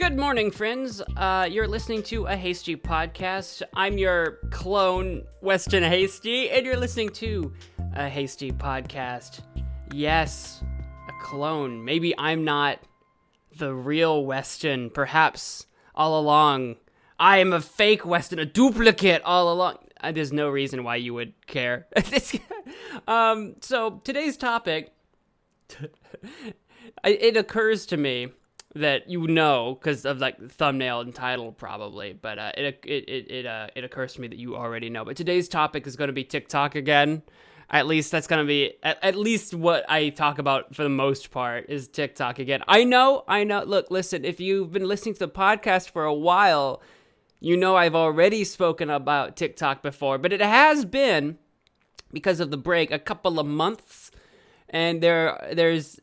Good morning, friends. You're listening to a Hasty Podcast. I'm your clone, Weston Hasty, and you're listening to a Hasty Podcast. Yes, a clone. Maybe I'm not the real Weston. Perhaps all along, I am a fake Weston, a duplicate all along. There's no reason why you would care. So today's topic, it occurs to me that you know, because of like the thumbnail and title probably, but it occurs to me that you already know. But today's topic is going to be TikTok again. At least that's going to be at least what I talk about for the most part is TikTok again. I know. Look, listen, if you've been listening to the podcast for a while, you know I've already spoken about TikTok before, but it has been, because of the break, a couple of months, and there's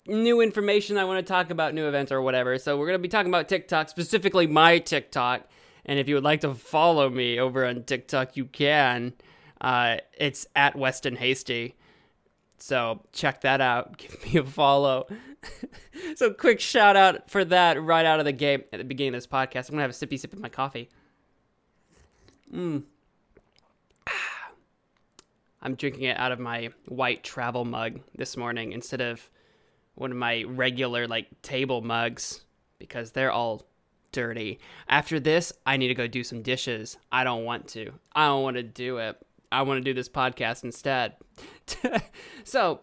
new information I want to talk about, new events or whatever. So we're going to be talking about TikTok, specifically my TikTok. And if you would like to follow me over on TikTok, you can. It's at Weston Hasty. So check that out. Give me a follow. So quick shout out for that right out of the gate at the beginning of this podcast. I'm going to have a sippy sip of my coffee. I'm drinking it out of my white travel mug this morning instead of one of my regular table mugs because they're all dirty. After this, I need to go do some dishes. I don't want to do it. I want to do this podcast instead. So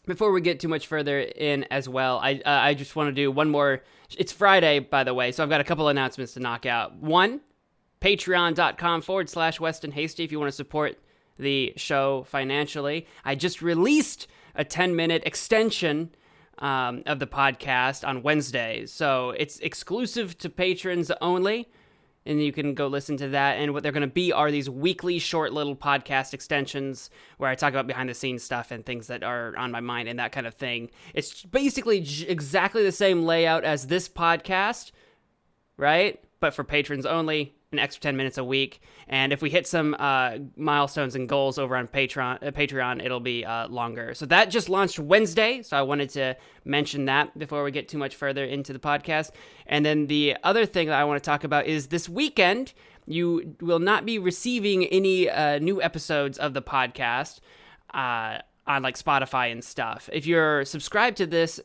before we get too much further in as well, I just want to do one more. It's Friday, by the way, so I've got a couple announcements to knock out. One, patreon.com/Weston Hasty if you want to support the show financially. I just released a 10-minute extension of the podcast on Wednesdays. So it's exclusive to patrons only, and you can go listen to that. And what they're going to be are these weekly short little podcast extensions where I talk about behind-the-scenes stuff and things that are on my mind and that kind of thing. It's basically exactly the same layout as this podcast, right? But for patrons only, an extra 10 minutes a week. And if we hit some milestones and goals over on Patreon, it'll be longer. So that just launched Wednesday, so I wanted to mention that before we get too much further into the podcast. And then the other thing that I want to talk about is this weekend, you will not be receiving any new episodes of the podcast on Spotify and stuff. If you're subscribed to this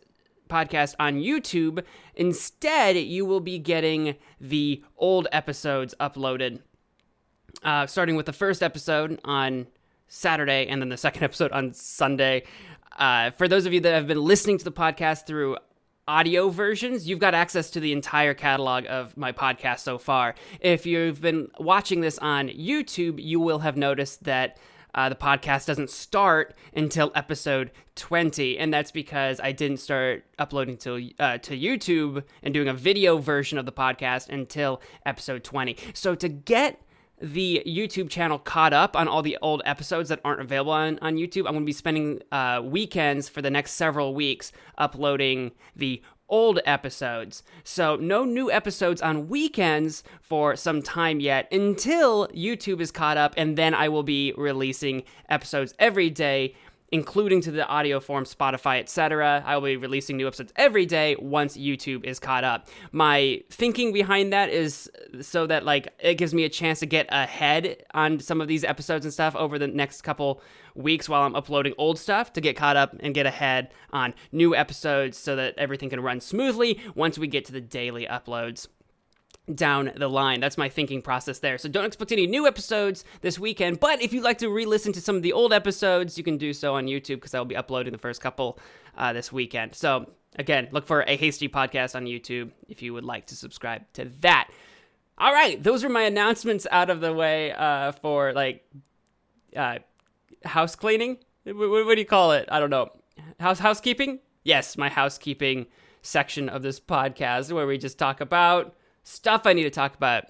podcast on YouTube, instead you will be getting the old episodes uploaded, starting with the first episode on Saturday and then the second episode on Sunday. For those of you that have been listening to the podcast through audio versions, you've got access to the entire catalog of my podcast so far. If you've been watching this on YouTube, you will have noticed that the podcast doesn't start until episode 20, and that's because I didn't start uploading to YouTube and doing a video version of the podcast until episode 20. So to get the YouTube channel caught up on all the old episodes that aren't available on YouTube, I'm going to be spending weekends for the next several weeks uploading the old episodes. So no new episodes on weekends for some time yet until YouTube is caught up, and then I will be releasing episodes every day, including to the audio form, Spotify, etc. I will be releasing new episodes every day once YouTube is caught up. My thinking behind that is so that it gives me a chance to get ahead on some of these episodes and stuff over the next couple weeks while I'm uploading old stuff, to get caught up and get ahead on new episodes so that everything can run smoothly once we get to the daily uploads down the line. That's my thinking process there. So don't expect any new episodes this weekend, but if you'd like to re-listen to some of the old episodes, you can do so on YouTube because I'll be uploading the first couple this weekend. So again, look for a Hasty Podcast on YouTube if you would like to subscribe to that. All right, those are my announcements out of the way for house cleaning. What do you call it? I don't know. Housekeeping? Yes, my housekeeping section of this podcast where we just talk about stuff I need to talk about.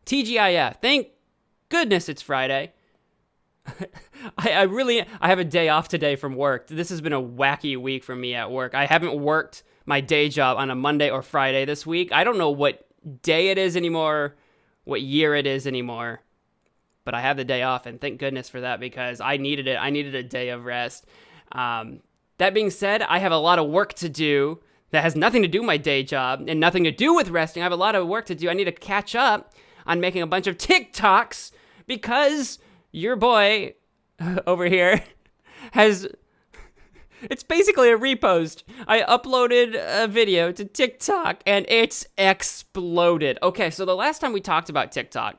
TGIF. Thank goodness it's Friday. I have a day off today from work. This has been a wacky week for me at work. I haven't worked my day job on a Monday or Friday this week. I don't know what day it is anymore, what year it is anymore, but I have the day off, and thank goodness for that because I needed it. I needed a day of rest. That being said, I have a lot of work to do that has nothing to do with my day job and nothing to do with resting. I have a lot of work to do. I need to catch up on making a bunch of TikToks because your boy over here has... It's basically a repost. I uploaded a video to TikTok and it's exploded. Okay, so the last time we talked about TikTok,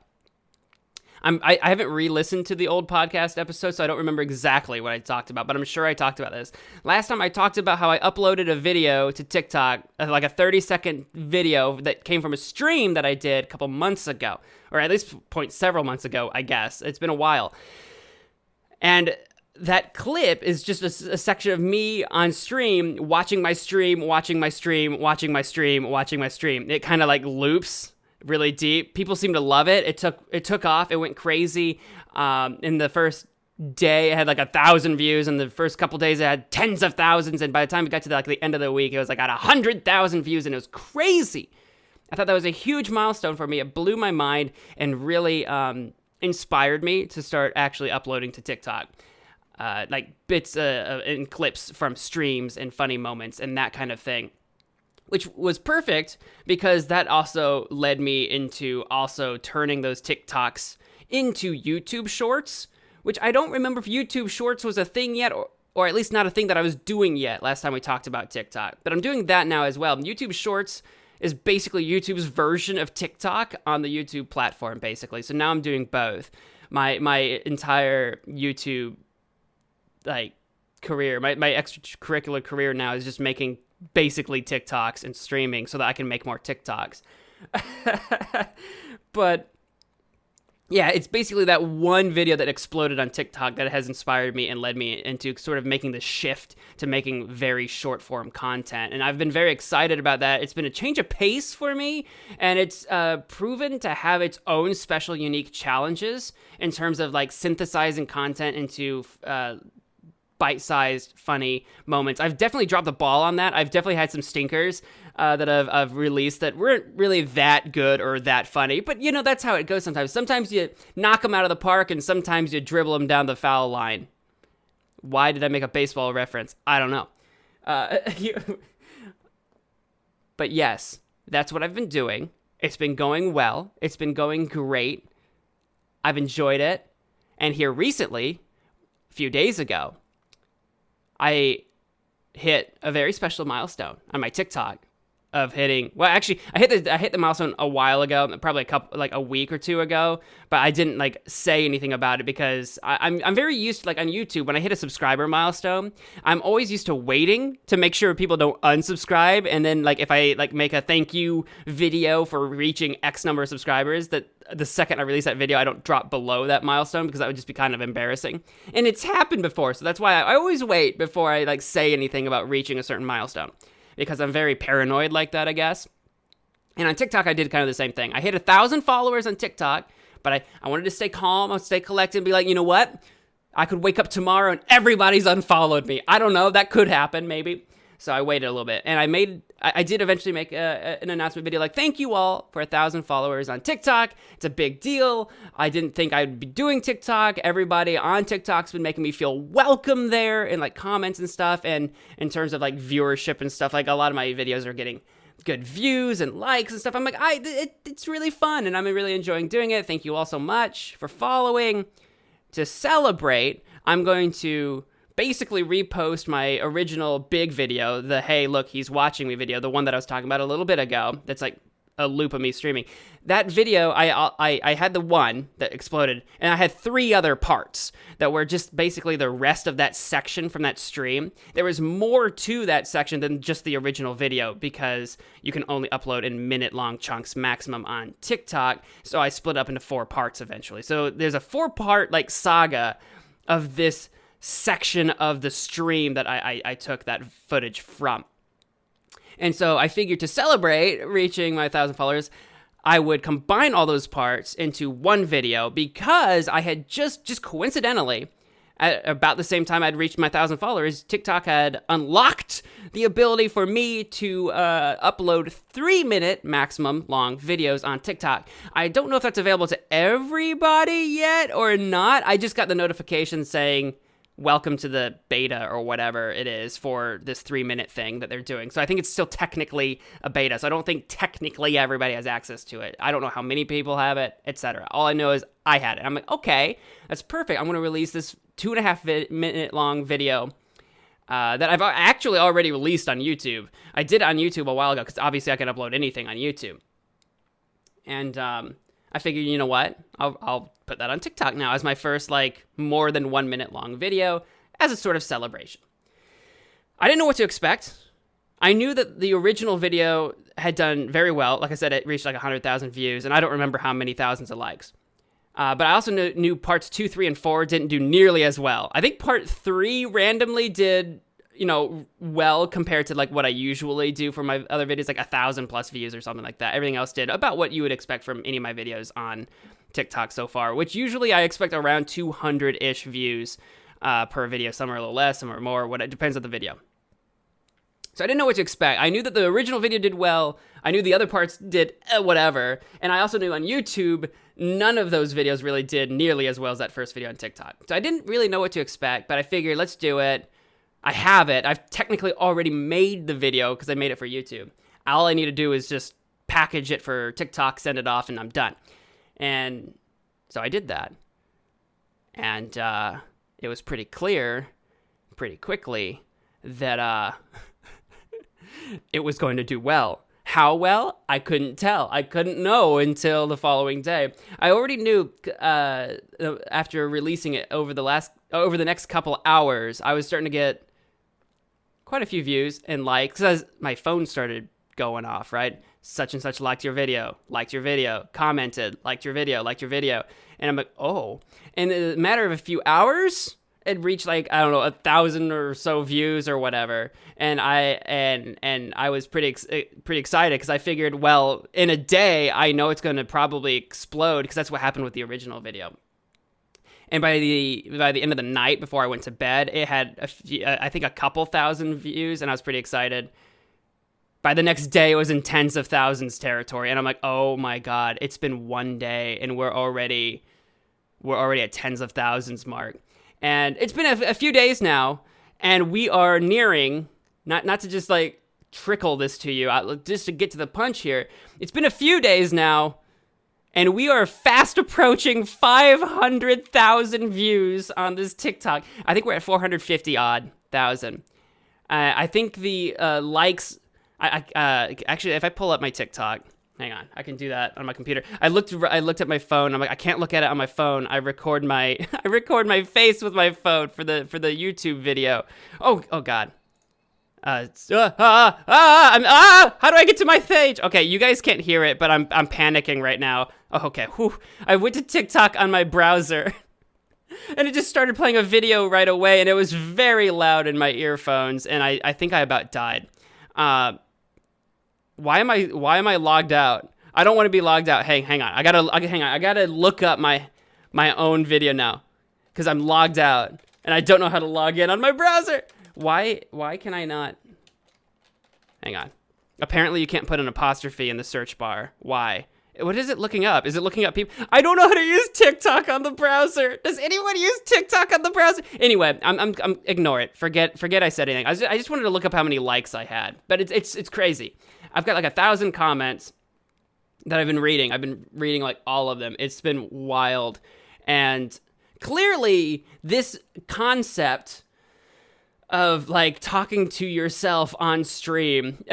I haven't re-listened to the old podcast episode, so I don't remember exactly what I talked about, but I'm sure I talked about this. Last time I talked about how I uploaded a video to TikTok, like a 30-second video that came from a stream that I did a couple months ago, or at least several months ago, I guess. It's been a while. And that clip is just a section of me on stream, watching my stream, watching my stream, watching my stream, watching my stream. It kind of like loops really deep. People seem to love it. It took off. It went crazy. In the first day, it had like 1,000 views. In the first couple days, it had tens of thousands. And by the time it got to the end of the week, it was like at 100,000 views, and it was crazy. I thought that was a huge milestone for me. It blew my mind and really inspired me to start actually uploading to TikTok. Like bits and clips from streams and funny moments and that kind of thing. Which was perfect because that also led me into also turning those TikToks into YouTube Shorts, which I don't remember if YouTube Shorts was a thing yet, or at least not a thing that I was doing yet last time we talked about TikTok. But I'm doing that now as well. YouTube Shorts is basically YouTube's version of TikTok on the YouTube platform, basically. So now I'm doing both. My entire YouTube career, my extracurricular career now is just making basically TikToks and streaming so that I can make more TikToks. But yeah, it's basically that one video that exploded on TikTok that has inspired me and led me into sort of making the shift to making very short form content. And I've been very excited about that. It's been a change of pace for me, and it's proven to have its own special, unique challenges in terms of synthesizing content into bite-sized, funny moments. I've definitely dropped the ball on that. I've definitely had some stinkers that I've released that weren't really that good or that funny. But, that's how it goes sometimes. Sometimes you knock them out of the park, and sometimes you dribble them down the foul line. Why did I make a baseball reference? I don't know. But yes, that's what I've been doing. It's been going well. It's been going great. I've enjoyed it. And here recently, a few days ago, I hit a very special milestone on my TikTok of hitting. Well, actually, I hit the milestone a while ago, probably a week or two ago. But I didn't say anything about it because I'm very used to on YouTube when I hit a subscriber milestone. I'm always used to waiting to make sure people don't unsubscribe, and then if I make a thank you video for reaching X number of subscribers, that the second I release that video, I don't drop below that milestone because that would just be kind of embarrassing. And it's happened before, so that's why I always wait before I say anything about reaching a certain milestone, because I'm very paranoid like that, I guess. And on TikTok, I did kind of the same thing. I hit 1,000 followers on TikTok, but I wanted to stay calm, stay collected, and be like, you know what? I could wake up tomorrow and everybody's unfollowed me. I don't know. That could happen, maybe. So I waited a little bit, and I did eventually make an announcement video thank you all for 1,000 followers on TikTok. It's a big deal. I didn't think I'd be doing TikTok. Everybody on TikTok's been making me feel welcome there in comments and stuff, and in terms of viewership and stuff. A lot of my videos are getting good views and likes and stuff. I'm it's really fun, and I'm really enjoying doing it. Thank you all so much for following. To celebrate, I'm going to basically repost my original big video, the hey, look, he's watching me video, the one that I was talking about a little bit ago. That's a loop of me streaming. That video, I had the one that exploded, and I had 3 other parts that were just basically the rest of that section from that stream. There was more to that section than just the original video because you can only upload in minute-long chunks maximum on TikTok, so I split up into 4 parts eventually. So there's a 4-part saga of this section of the stream that I took that footage from. And so I figured to celebrate reaching my 1,000 followers, I would combine all those parts into one video because I had just coincidentally, at about the same time I'd reached my 1,000 followers, TikTok had unlocked the ability for me to upload 3-minute maximum long videos on TikTok. I don't know if that's available to everybody yet or not. I just got the notification saying welcome to the beta or whatever it is for this 3-minute thing that they're doing. So I think it's still technically a beta. So I don't think technically everybody has access to it. I don't know how many people have it, etc. All I know is I had it. I'm like, okay, that's perfect. I'm going to release this 2.5 minute long video that I've actually already released on YouTube. I did it on YouTube a while ago because obviously I can upload anything on YouTube. And I figured, you know what? I'll put that on TikTok now as my first, like, more than 1 minute long video as a sort of celebration. I didn't know what to expect. I knew that the original video had done very well. Like I said, it reached like 100,000 views, and I don't remember how many thousands of likes. But I also knew parts 2, 3, and 4 didn't do nearly as well. I think part 3 randomly did, well compared to like what I usually do for my other videos, like 1,000 plus views or something like that. Everything else did about what you would expect from any of my videos on TikTok so far, which usually I expect around 200-ish views per video. Some are a little less, some are more. It depends on the video. So I didn't know what to expect. I knew that the original video did well. I knew the other parts did whatever. And I also knew on YouTube, none of those videos really did nearly as well as that first video on TikTok. So I didn't really know what to expect, but I figured, let's do it. I have it. I've technically already made the video because I made it for YouTube. All I need to do is just package it for TikTok, send it off, and I'm done. And so I did that. And it was pretty clear pretty quickly that it was going to do well. How well? I couldn't tell. I couldn't know until the following day. I already knew after releasing it over the next couple hours, I was starting to get quite a few views and likes as my phone started going off, right? Such and such liked your video, commented, liked your video. And I'm like, oh. And in a matter of a few hours, it reached like, I don't know, 1,000 or so views or whatever. And I was pretty excited because I figured, well, in a day, I know it's going to probably explode because that's what happened with the original video. And by the end of the night before I went to bed, it had I think a couple thousand views, and I was pretty excited. By the next day, it was in tens of thousands territory, and I'm like, oh my god, it's been one day, and we're already at tens of thousands mark. And it's been a few days now, and we are nearing, not to just like trickle this to you, just to get to the punch here. It's been a few days now, and we are fast approaching 500,000 views on this TikTok. I think we're at 450-odd thousand. I think the likes... actually, if I pull up my TikTok... Hang on, I can do that on my computer. I looked at my phone. I'm like, I can't look at it on my phone. I record my face with my phone for the YouTube video. Oh God. How do I get to my page? Okay, you guys can't hear it, but I'm panicking right now. Oh, okay. Whew. I went to TikTok on my browser, and it just started playing a video right away, and it was very loud in my earphones, and I think I about died. Why am I logged out? I don't want to be logged out. Hey, hang on. I gotta look up my own video now, because I'm logged out, and I don't know how to log in on my browser. Why can I not? Hang on. Apparently you can't put an apostrophe in the search bar. Why? What is it looking up? Is it looking up people? I don't know how to use TikTok on the browser. Does anyone use TikTok on the browser? Anyway, I'm ignore it. Forget I said anything. I just wanted to look up how many likes I had. But it's crazy. I've got like 1,000 comments that I've been reading. I've been reading like all of them. It's been wild. And clearly this concept of like talking to yourself on stream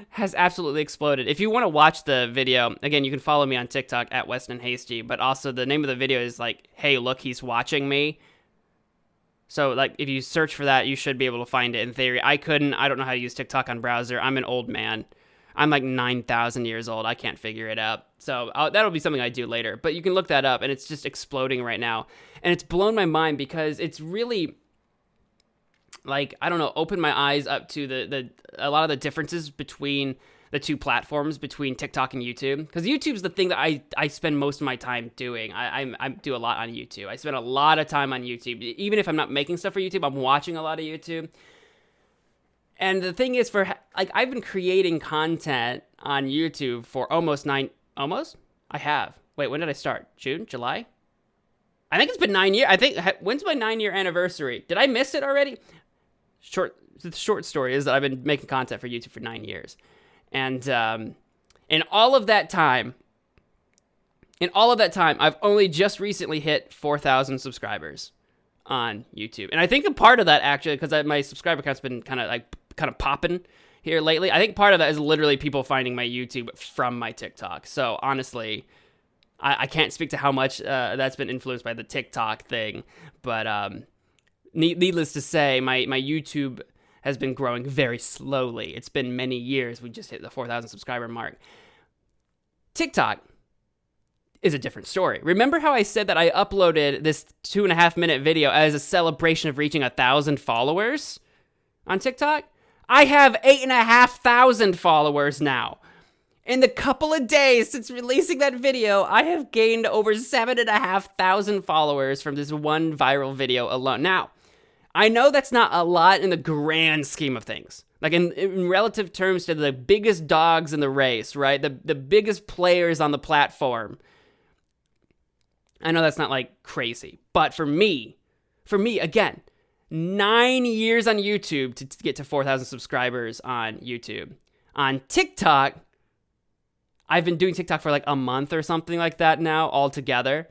has absolutely exploded. If you want to watch the video, again, you can follow me on TikTok at Weston Hasty, but also the name of the video is like, hey, look, he's watching me. So like if you search for that, you should be able to find it in theory. I don't know how to use TikTok on browser. I'm an old man. I'm like 9,000 years old. I can't figure it out. So that'll be something I do later, but you can look that up, and it's just exploding right now. And it's blown my mind because it's really, like, I don't know, opened my eyes up to a lot of the differences between the two platforms, between TikTok and YouTube. Because YouTube's the thing that I spend most of my time doing. I do a lot on YouTube. I spend a lot of time on YouTube. Even if I'm not making stuff for YouTube, I'm watching a lot of YouTube. And the thing is, I've been creating content on YouTube for almost? I have. Wait, when did I start? June? July? I think it's been 9 years. I think, when's my 9-year anniversary? Did I miss it already? The short story is that I've been making content for YouTube for 9 years. And in all of that time, I've only just recently hit 4,000 subscribers on YouTube. And I think a part of that, actually, because my subscriber count's been kind of popping here lately, I think part of that is literally people finding my YouTube from my TikTok. So honestly, I can't speak to how much that's been influenced by the TikTok thing, but needless to say, my YouTube has been growing very slowly. It's been many years. We just hit the 4,000 subscriber mark. TikTok is a different story. Remember how I said that I uploaded this 2.5-minute video as a celebration of reaching 1,000 followers on TikTok? I have 8,500 followers now. In the couple of days since releasing that video, I have gained over 7,500 followers from this one viral video alone. Now, I know that's not a lot in the grand scheme of things. Like in relative terms to the biggest dogs in the race, right? The biggest players on the platform. I know that's not like crazy. But for me, again, 9 years on YouTube to get to 4,000 subscribers on YouTube. On TikTok, I've been doing TikTok for like a month or something like that now altogether,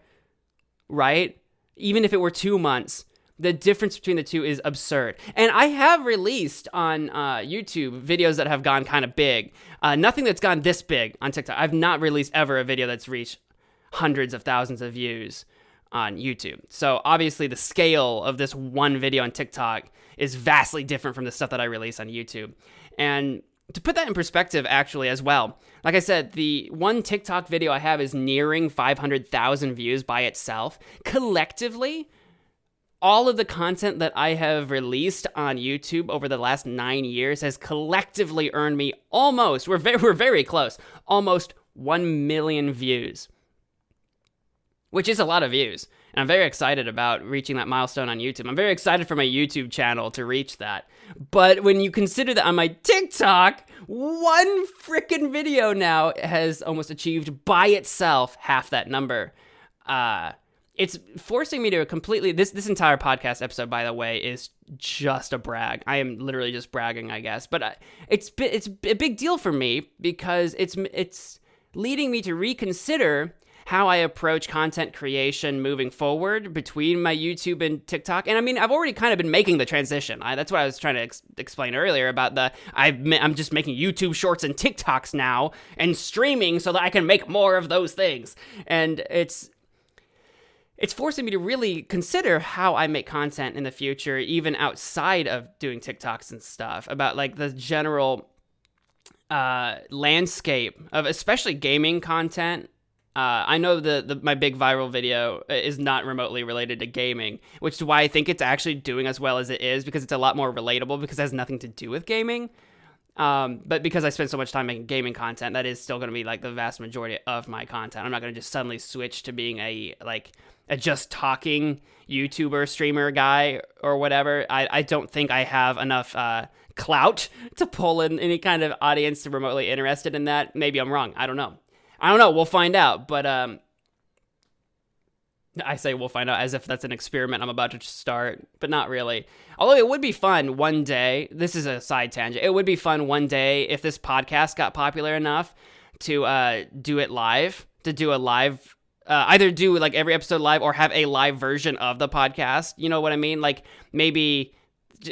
right? Even if it were 2 months, the difference between the two is absurd. And I have released on YouTube videos that have gone kind of big. Nothing that's gone this big on TikTok. I've not released ever a video that's reached hundreds of thousands of views on YouTube. So obviously the scale of this one video on TikTok is vastly different from the stuff that I release on YouTube. And to put that in perspective, actually, as well, like I said, the one TikTok video I have is nearing 500,000 views by itself. Collectively, all of the content that I have released on YouTube over the last 9 years has collectively earned me almost, we're very close, almost 1 million views, which is a lot of views. And I'm very excited about reaching that milestone on YouTube. I'm very excited for my YouTube channel to reach that. But when you consider that on my TikTok, one freaking video now has almost achieved by itself half that number. It's forcing me to completely... This entire podcast episode, by the way, is just a brag. I am literally just bragging, I guess. But it's a big deal for me because it's leading me to reconsider how I approach content creation moving forward between my YouTube and TikTok. And I mean, I've already kind of been making the transition. That's what I was trying to explain earlier about I'm just making YouTube shorts and TikToks now and streaming so that I can make more of those things. And it's forcing me to really consider how I make content in the future, even outside of doing TikToks and stuff, about like the general landscape of especially gaming content. I know my big viral video is not remotely related to gaming, which is why I think it's actually doing as well as it is, because it's a lot more relatable because it has nothing to do with gaming. But because I spend so much time making gaming content, that is still going to be like the vast majority of my content. I'm not going to just suddenly switch to being a just talking YouTuber, streamer guy or whatever. I don't think I have enough clout to pull in any kind of audience to remotely interested in that. Maybe I'm wrong. I don't know. We'll find out. But I say we'll find out as if that's an experiment I'm about to start, but not really. Although it would be fun one day. This is a side tangent. It would be fun one day if this podcast got popular enough to do it live, to do a live, either do like every episode live or have a live version of the podcast. You know what I mean? Like maybe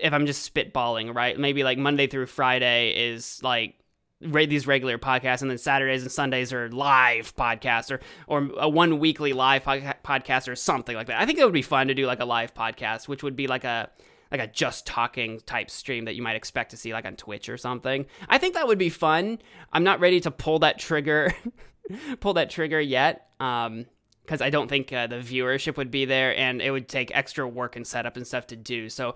if I'm just spitballing, right? Maybe like Monday through Friday is like these regular podcasts, and then Saturdays and Sundays are live podcasts, or a one weekly live podcast or something like that. I think it would be fun to do like a live podcast, which would be like a just talking type stream that you might expect to see like on Twitch or something. I think that would be fun. I'm not ready to pull that trigger yet, because I don't think the viewership would be there, and it would take extra work and setup and stuff to do. So,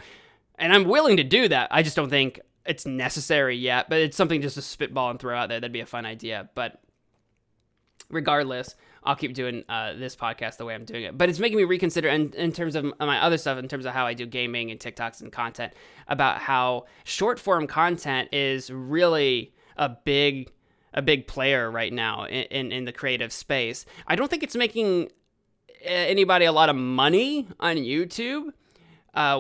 and I'm willing to do that. I just don't think it's necessary yet, but it's something just to spitball and throw out there. That'd be a fun idea. But regardless, I'll keep doing this podcast the way I'm doing it. But it's making me reconsider in terms of my other stuff, in terms of how I do gaming and TikToks and content, about how short form content is really a big anybody a lot of money on YouTube,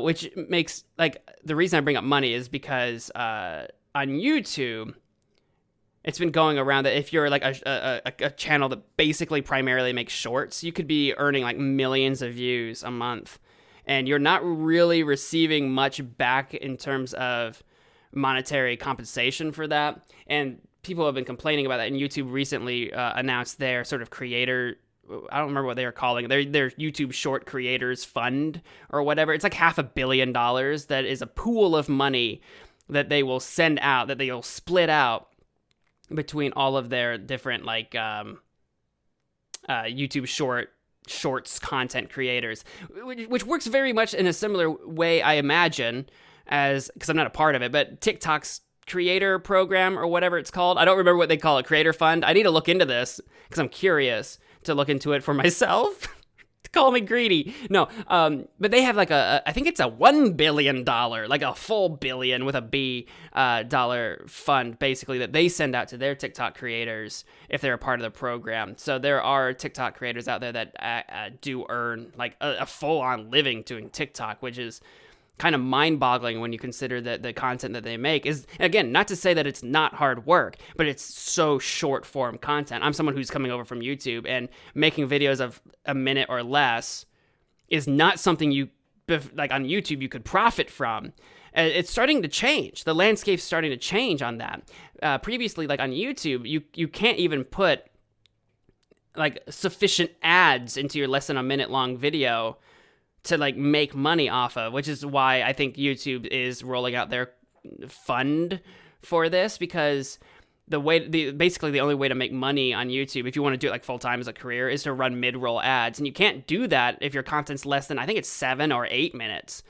which makes, like, the reason I bring up money is because on YouTube, it's been going around that if you're like a channel that basically primarily makes shorts, you could be earning like millions of views a month, and you're not really receiving much back in terms of monetary compensation for that. And people have been complaining about that, and YouTube recently announced their sort of creator, I don't remember what they were calling it, their YouTube Short Creators Fund or whatever. It's like $500 million that is a pool of money that they will send out, that they'll split out between all of their different like YouTube shorts content creators, which works very much in a similar way, I imagine, as, because I'm not a part of it, but TikTok's creator program or whatever it's called. I don't remember what they call it, creator fund. I need to look into this because I'm curious to look into it for myself. Call me greedy. No, but they have like I think it's a $1 billion, like a full billion with a B, dollar fund, basically, that they send out to their TikTok creators if they're a part of the program. So there are TikTok creators out there that do earn like a full-on living doing TikTok, which is kind of mind-boggling when you consider that the content that they make is, again, not to say that it's not hard work, but it's so short-form content. I'm someone who's coming over from YouTube, and making videos of a minute or less is not something you, like on YouTube, you could profit from. It's starting to change. The landscape's starting to change on that. Previously, like on YouTube, you can't even put like sufficient ads into your less than a minute long video to like make money off of, which is why I think YouTube is rolling out their fund for this, because basically the only way to make money on YouTube, if you want to do it like full time as a career, is to run mid-roll ads, and you can't do that if your content's less than, I think it's 7 or 8 minutes.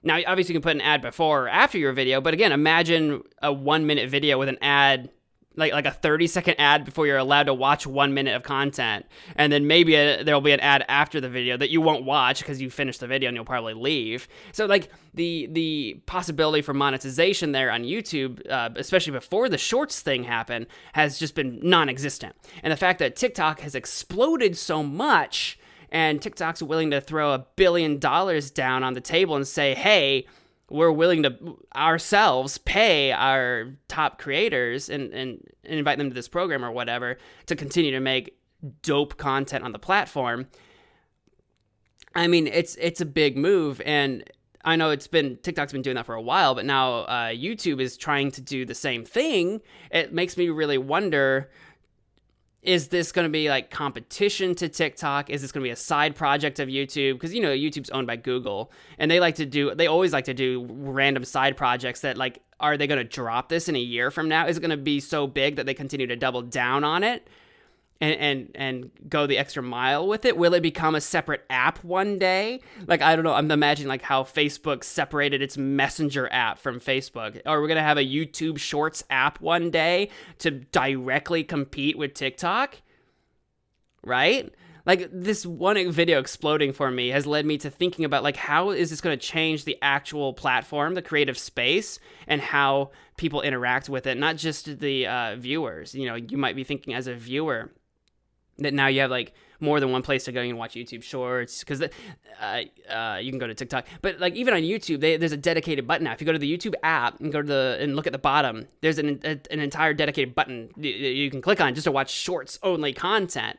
Now, obviously, you can put an ad before or after your video, but again, imagine a 1 minute video with an ad, like a 30-second ad before you're allowed to watch 1 minute of content, and then maybe there'll be an ad after the video that you won't watch because you finished the video and you'll probably leave. So like the possibility for monetization there on YouTube, especially before the shorts thing happened, has just been non-existent. And the fact that TikTok has exploded so much, and TikTok's willing to throw $1 billion down on the table and say, hey, we're willing to ourselves pay our top creators and invite them to this program or whatever to continue to make dope content on the platform. I mean, it's a big move, and I know TikTok's been doing that for a while, but now YouTube is trying to do the same thing. It makes me really wonder, is this going to be like competition to TikTok? Is this going to be a side project of YouTube? Because, you know, YouTube's owned by Google, and they always like to do random side projects that, like, are they going to drop this in a year from now? Is it going to be so big that they continue to double down on it and go the extra mile with it? Will it become a separate app one day? Like, I don't know. I'm imagining like how Facebook separated its Messenger app from Facebook. Are we going to have a YouTube Shorts app one day to directly compete with TikTok? Right? Like, this one video exploding for me has led me to thinking about, like, how is this going to change the actual platform, the creative space, and how people interact with it, not just the viewers. You know, you might be thinking as a viewer that now you have like more than one place to go. You can watch YouTube Shorts, because you can go to TikTok, but like even on YouTube, there's a dedicated button now. If you go to the YouTube app and and look at the bottom, there's an entire dedicated button you can click on just to watch shorts only content,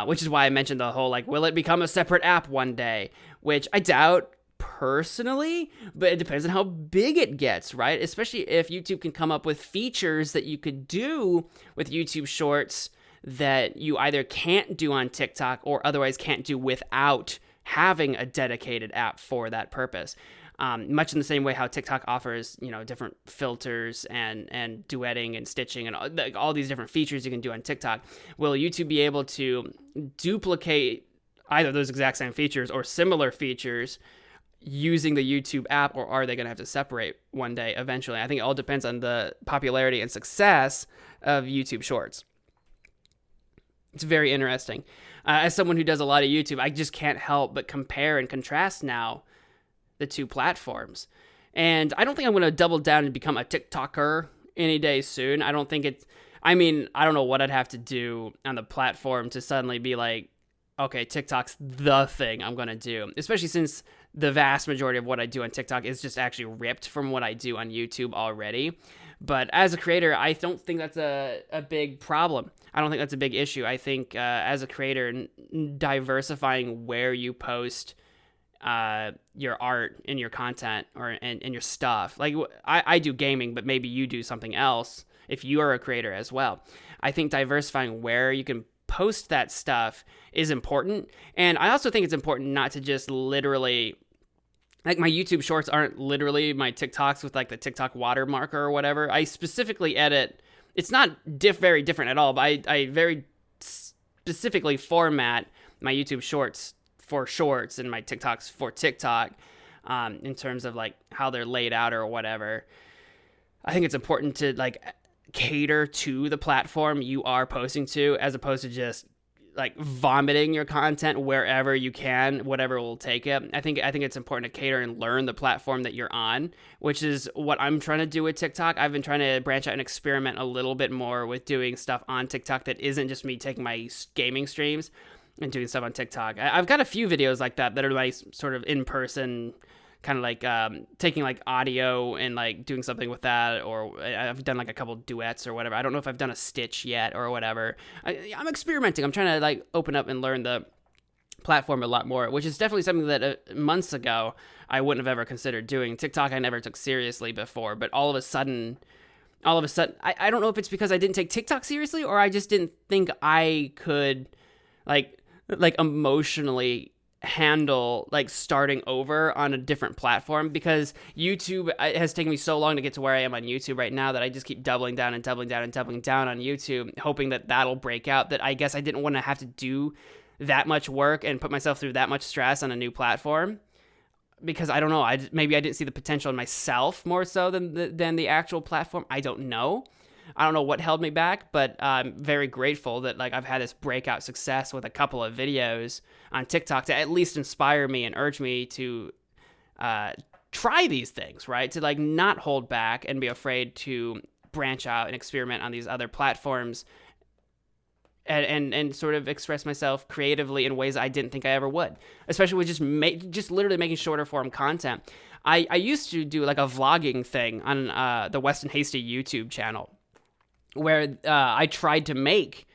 which is why I mentioned the whole, like, will it become a separate app one day? Which I doubt personally, but it depends on how big it gets, right? Especially if YouTube can come up with features that you could do with YouTube Shorts that you either can't do on TikTok or otherwise can't do without having a dedicated app for that purpose. Much in the same way how TikTok offers, you know, different filters and duetting and stitching and all these different features you can do on TikTok. Will YouTube be able to duplicate either those exact same features or similar features using the YouTube app, or are they going to have to separate one day eventually? I think it all depends on the popularity and success of YouTube Shorts. It's very interesting. As someone who does a lot of YouTube, I just can't help but compare and contrast now the two platforms. And I don't think I'm going to double down and become a TikToker any day soon. I don't think I don't know what I'd have to do on the platform to suddenly be like, okay, TikTok's the thing I'm going to do, especially since the vast majority of what I do on TikTok is just actually ripped from what I do on YouTube already. But as a creator, I don't think that's a big problem. I don't think that's a big issue. I think as a creator, diversifying where you post your art and your content and your stuff. Like I do gaming, but maybe you do something else if you are a creator as well. I think diversifying where you can post that stuff is important. And I also think it's important not to just literally, like my YouTube shorts aren't literally my TikToks with like the TikTok watermark or whatever. I specifically edit. It's not very different at all, but I very specifically format my YouTube shorts for shorts and my TikToks for TikTok in terms of like how they're laid out or whatever. I think it's important to like cater to the platform you are posting to, as opposed to just like vomiting your content wherever you can, whatever will take it. I think it's important to cater and learn the platform that you're on, which is what I'm trying to do with TikTok. I've been trying to branch out and experiment a little bit more with doing stuff on TikTok that isn't just me taking my gaming streams and doing stuff on TikTok. I've got a few videos like that are like sort of in-person, kind of like taking like audio and like doing something with that, or I've done like a couple duets or whatever. I don't know if I've done a stitch yet or whatever. I'm experimenting. I'm trying to like open up and learn the platform a lot more, which is definitely something that months ago I wouldn't have ever considered doing. TikTok I never took seriously before, but all of a sudden, I don't know if it's because I didn't take TikTok seriously or I just didn't think I could like emotionally handle like starting over on a different platform, because YouTube has taken me so long to get to where I am on YouTube right now that I just keep doubling down on YouTube, hoping that that'll break out, that I guess I didn't want to have to do that much work and put myself through that much stress on a new platform, because I don't know, maybe I didn't see the potential in myself more so than the actual platform. I don't know what held me back, but I'm very grateful that like I've had this breakout success with a couple of videos on TikTok to at least inspire me and urge me to try these things, right? To like not hold back and be afraid to branch out and experiment on these other platforms and sort of express myself creatively in ways I didn't think I ever would, especially with just literally making shorter form content. I used to do like a vlogging thing on the Weston Hasty YouTube channel, where I tried to make,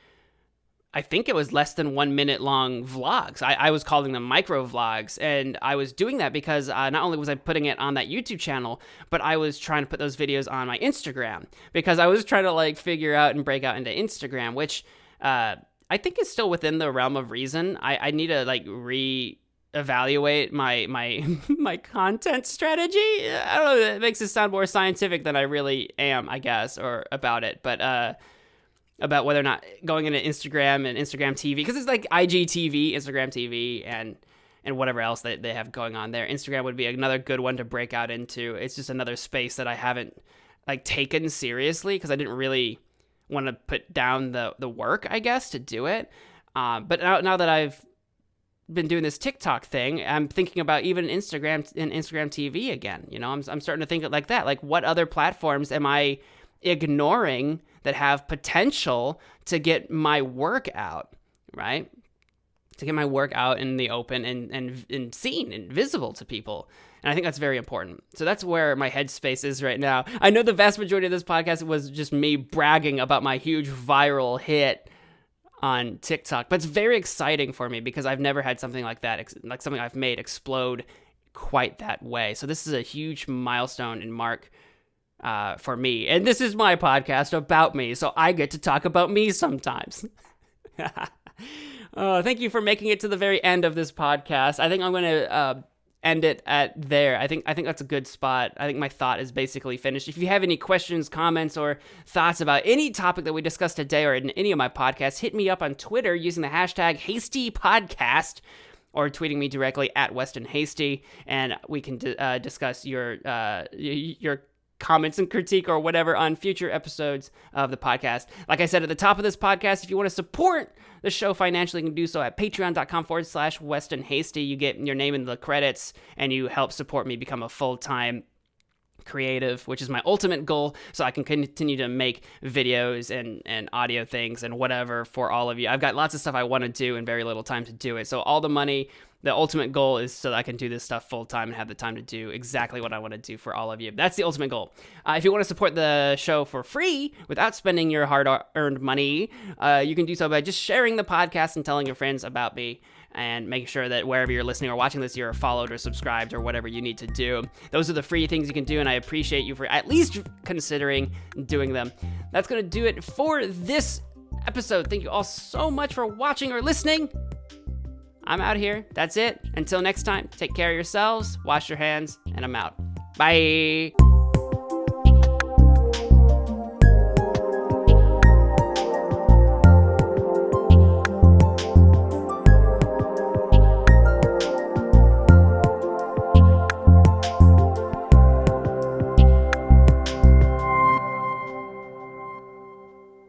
I think it was less than 1 minute long vlogs. I was calling them micro vlogs, and I was doing that because not only was I putting it on that YouTube channel, but I was trying to put those videos on my Instagram, because I was trying to like figure out and break out into Instagram, which I think is still within the realm of reason. I need to like evaluate my content strategy. I don't know, it makes it sound more scientific than I really am, I guess, or about it, but about whether or not going into Instagram and Instagram TV, because it's like IGTV, Instagram TV, and whatever else that they have going on there. Instagram would be another good one to break out into. It's just another space that I haven't like taken seriously, because I didn't really want to put down the work, I guess, to do it. But now that I've been doing this TikTok thing, I'm thinking about even Instagram and Instagram TV again. You know, I'm starting to think like that. Like, what other platforms am I ignoring that have potential to get my work out, right? To get my work out in the open and seen and visible to people. And I think that's very important. So that's where my headspace is right now. I know the vast majority of this podcast was just me bragging about my huge viral hit on TikTok, but it's very exciting for me because I've never had something like that, like something I've made explode quite that way. So this is a huge milestone and mark for me. And this is my podcast about me, so I get to talk about me sometimes. Thank you for making it to the very end of this podcast. I think I'm going to end it at there. I think that's a good spot. I think my thought is basically finished. If you have any questions, comments, or thoughts about any topic that we discussed today or in any of my podcasts, hit me up on Twitter using the hashtag Hasty Podcast, or tweeting me directly at Weston Hasty, and we can discuss your comments and critique or whatever on future episodes of the podcast. Like I said at the top of this podcast, if you want to support the show financially, you can do so at patreon.com/Weston Hasty. You get your name in the credits and you help support me become a full-time creative, which is my ultimate goal, so I can continue to make videos and audio things and whatever for all of you. I've got lots of stuff I want to do and very little time to do it. So all the money, the ultimate goal is so that I can do this stuff full time and have the time to do exactly what I want to do for all of you. That's the ultimate goal. If you want to support the show for free without spending your hard-earned money, you can do so by just sharing the podcast and telling your friends about me, and make sure that wherever you're listening or watching this, you're followed or subscribed or whatever you need to do. Those are the free things you can do, and I appreciate you for at least considering doing them. That's going to do it for this episode. Thank you all so much for watching or listening. I'm out here. That's it. Until next time, take care of yourselves, wash your hands, and I'm out. Bye.